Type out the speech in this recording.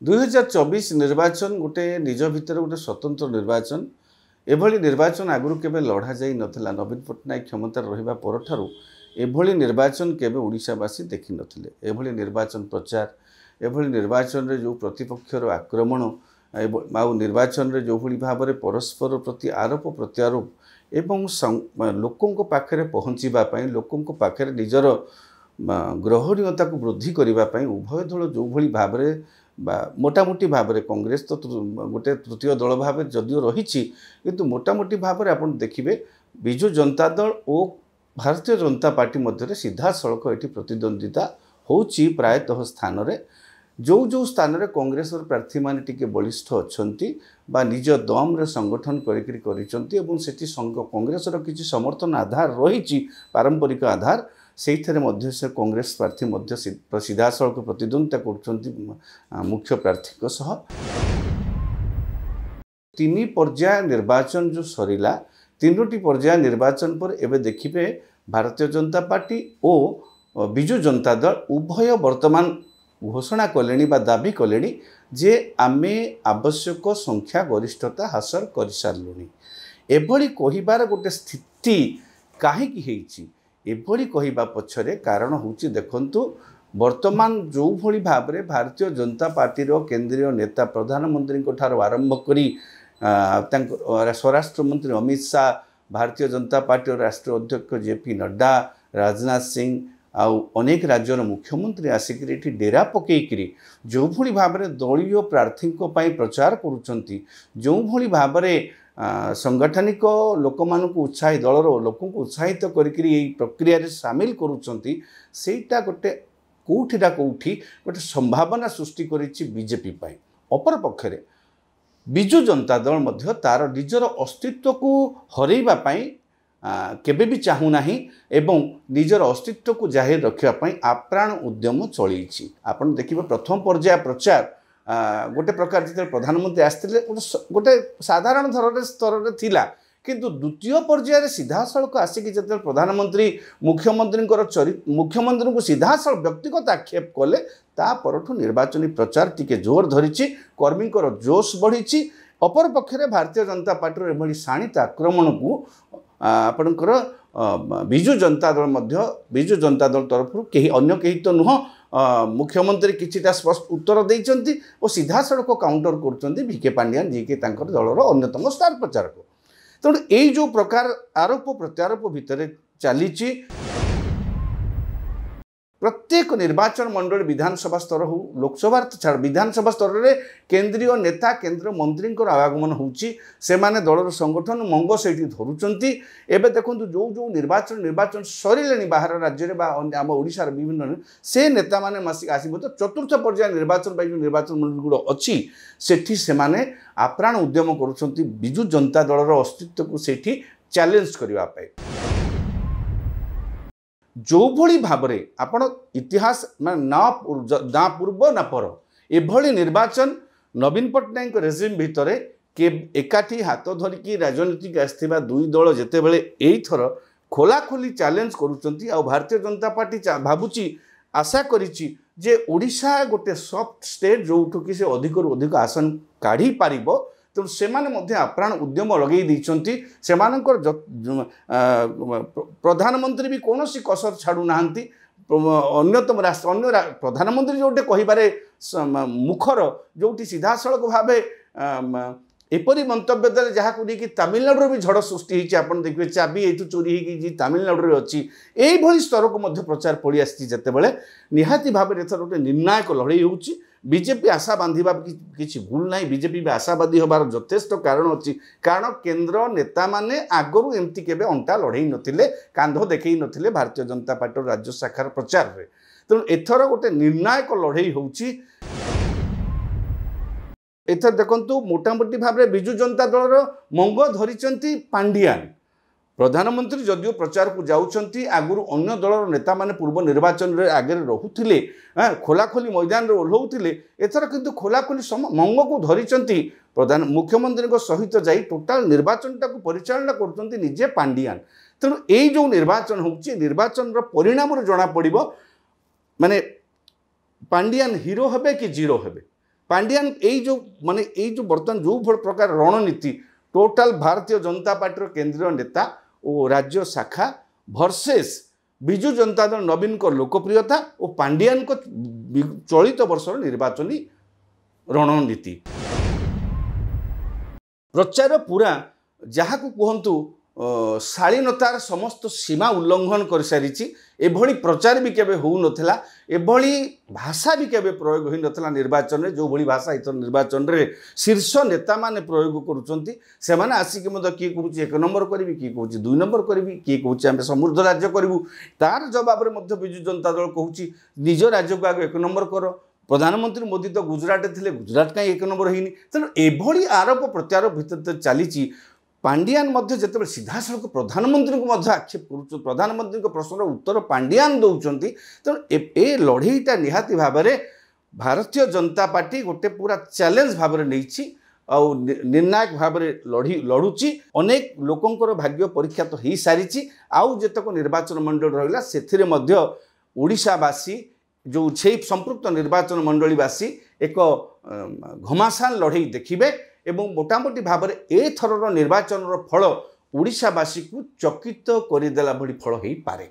2024 निर्वाचन गोटे निज भितर गोटे स्वतंत्र निर्वाचन एभली निर्वाचन आगु केबे लड़ा जाई नथिला। नवीन पट्टनायक क्षमता रहिबा परठारु एभली निर्वाचन केबे ओडिशावासी देखि नथिले। एभली निर्वाचन प्रचार एभली निर्वाचन रे जो प्रतिपक्षर आक्रमण आउ निर्वाचन रे जो भली भाबरे परस्पर प्रति आरोप प्रत्यारोप एवं लोकंको पाखरे पहुँचीबा पई लोकंको पाखरे निजर ग्रहणीयता को वृद्धि करबा पई उभय दल जो भली भाबरे मोटामोटी भाव में कांग्रेस तो गोटे तृतीय दल भाव जदियो रही किंतु मोटामोटी भाव में आपन देखिए विजु जनता दल और भारतीय जनता पार्टी मध्य सीधा सड़क ये प्रतिद्वंदिता होची प्रायतः स्थान रे जो जो स्थान रे कांग्रेस प्रार्थी माने टिके बलिष्ठ अछंती बा निज दम रे संगठन करिसेठी कांग्रेस किसी समर्थन आधार रही पारंपरिक आधार से से कांग्रेस प्रार्थी सीधा सड़क प्रतिद्वंदिता कर मुख्य प्रार्थी सह तीन पर्याय निर्वाचन जो सरीला तीनोटी पर्याय निर्वाचन पर एवं देखिए भारतीय जनता पार्टी और विजु जनता दल उभय वर्तमान घोषणा कले दाबी कले जे आमे आवश्यक संख्या गरिष्ठता हासिल कर सारूँ। एभली कहिबार गोटे स्थिति कहीं एभली कहवा पछरे कारण होची देखंतु वर्तमान जो भली भाव में भारतीय जनता पार्टी केंद्रीय नेता प्रधानमंत्री आरंभ करी स्वराष्ट्र मंत्री अमित शाह भारतीय जनता पार्टी राष्ट्रीय अध्यक्ष जेपी नड्डा राजनाथ सिंह आउ अनेक राज्यर मुख्यमंत्री आसिक डेरा पकईकरी जो भली भाव में दलीय प्रार्थी प्रचार करुँच जो भली भाव में संगठनिक लोक मान उत्साही दलर लोक उत्साहित करी प्रक्रिया सामिल करुँचा गोटे कौटिना कौटी गोटे संभावना सृष्टि करिछि बीजेपी पाई। अपर पक्षरे विजु जनता दल मध्य तार निजर अस्तित्व को हरैबा पाई केबे भी चाहूना एवं निजर अस्तित्व को जाहिर रखापी आप्राण उद्यम चलती। आपन देखिए प्रथम पर्याय प्रचार गोटे प्रकार जो प्रधानमंत्री आसते गोटे साधारण धरण स्तर थिला किंतु द्वितीय पर्यायर सीधा सड़क आसिक जो प्रधानमंत्री मुख्यमंत्री को सीधा सड़क व्यक्तिगत आक्षेप कले तापरठू निर्वाचनी प्रचार टिके जोर धरी कर्मी जोश बढ़ी। अपर पक्षरे भारतीय जनता पार्टी एभली शाणित आक्रमण को आपणकर विजु जनता दल तरफ कहीं अन्य कहीं तो नुह मुख्यमंत्री किछिटा स्पष्ट उत्तर देइचंती और सीधा सड़क काउंटर करचंती वीके पांड्यान जी के तांकर दलर अन्यतम स्टार प्रचारक। तेणु यही जो प्रकार आरोप प्रत्यारोप भितर चली प्रत्येक निर्वाचन मंडल विधानसभा स्तर हो लोकसभा छाड़ विधानसभा स्तर में केंद्रीय नेता केंद्र मंत्री आवागमन होची सेमाने दलर संगठन मंग से धरुचंती। एबे देखंतु जो जो निर्वाचन सरिले बाहर राज्य में आम ओडिशार विभिन्न से नेता माने मासिक आसब तो चतुर्थ पर्याय निर्वाचन मंडल गुड़ अच्छी सेठी सेमाने आप्राण उद्यम करुछंती विजु जनता दलर अस्तित्व को सेठी चैलेंज करबा पाए। जो भली भाव में आपण इतिहास ना पूर्व ना पर एभली निर्वाचन नवीन पट्टनायक रेजिम भितर के एकाठी हाथ धरिकी राजनीतिक आसथिबा दुई दल जेते बेले एई थर खोलाखोली चैलेंज करुचंती। आ भारतीय जनता पार्टी भाबुची आशा करिची जे ओडिशा गोटे सॉफ्ट स्टेट जोठु कि से अधिक आसन काढ़ी पारिबो तेणु से आप्राण उद्यम लगे देइचंती। सेमानकर प्रधानमंत्री भी कौन सी कसर छाड़ू ना अन्यतम राष्ट्र अन्य प्रधानमंत्री जोटे कहिबारे मुखर जोटी सीधा सड़क भाव एपरी मंतव्य देले जहाँ को लेकिन तमिलनाडु भी झड़ सृष्टि होती आपन देखिए चाबी ये चोरी होगी तमिलनाडु अच्छी यही स्तर को मध्य प्रचार पड़ी आसते बेले निहाती भाव में एथर गोटे निर्णायक लड़ई होची। बीजेपी आशा बांधा किसी भूल ना बीजेपी भी आशावादी होबार यथेष्ट कारण अच्छी कारण केन्द्र नेता माने आगरू एमती केबे अंटा लड़ई नथिले कांध देखई नथिले भारतीय जनता पार्टी राज्य शाखार प्रचार रे। तेणु एथर गोटे निर्णायक लड़ई होची। एथर देखंतु मोटामोटी भाव में विजु जनता दलर मंग धरिचंती पांडियान प्रधानमंत्री जदियो प्रचार को जाउचंती आगुरु अन्य दलर नेता माने पूर्व निर्वाचन रे आगे रहुथिले खोलाखोली मैदान रे ओल्हौथिले एथर किंतु खोलाखोली मंग को धरिचंती प्रधान मुख्यमंत्री को सहित जाई टोटाल निर्वाचन को परिचालना करचंती निजे पांडियान। तेणु एई जो निर्वाचन होची निर्वाचन रो परिणाम जना पड़िबो माने पांडियान हिरो हेबे कि जीरो हेबे पांडियान यही जो बर्तमान जो प्रकार रणनीति टोटाल भारतीय जनता पार्टी केंद्रीय नेता और राज्य शाखा भर्सेस विजु जनता दल नवीन को लोकप्रियता और पांडियान को चलित वर्ष निर्वाचनी रणनीति प्रचार पूरा जहाँ को कहतु शालीनतार समस्त सीमा उल्लंघन कर सारी एभली प्रचार भी केबे हो नथिला एभली भाषा भी केबे प्रयोग हो नथिला निर्वाचन रे जो भली भाषा इतर निर्वाचन रे शीर्ष नेता माने प्रयोग करूचंती से माने आसिक मद की कहूची 1 नंबर करिवि की कहूची 2 नंबर करिवि की कहूची हम समृद्ध राज्य करिवु तार जवाब रे मध्य बिजु जनता दल कहूची निज राज्य को आगे 1 नंबर करो प्रधानमंत्री मोदी तो गुजरात थे गुजरात कहीं 1 नंबर होनी तेणु एभली आरोप प्रत्यारोप भितर चली पांडियान जिते सीधासख प्रधानमंत्री को आक्षेप कर प्रधानमंत्री प्रश्नर उत्तर पांडियान दौरान तेणु ए लड़ईटा निहाती भाव में भारतीय जनता पार्टी गोटे पूरा चैलेंज भाव में नहीं निर्णायक भाव में लड़ुची अनेक लोकंर भाग्य परीक्षा तो हो सारी आउ जेतक निर्वाचन मंडल रहा से ओडिशावासी जो से संपृक्त निर्वाचन मंडलीवासी एक घमासान लड़ई देखिए एवं मोटामोटी भाव में ए थरर निर्वाचन फल ओडिशावासी को चकित करदेला भली फल हो पारे।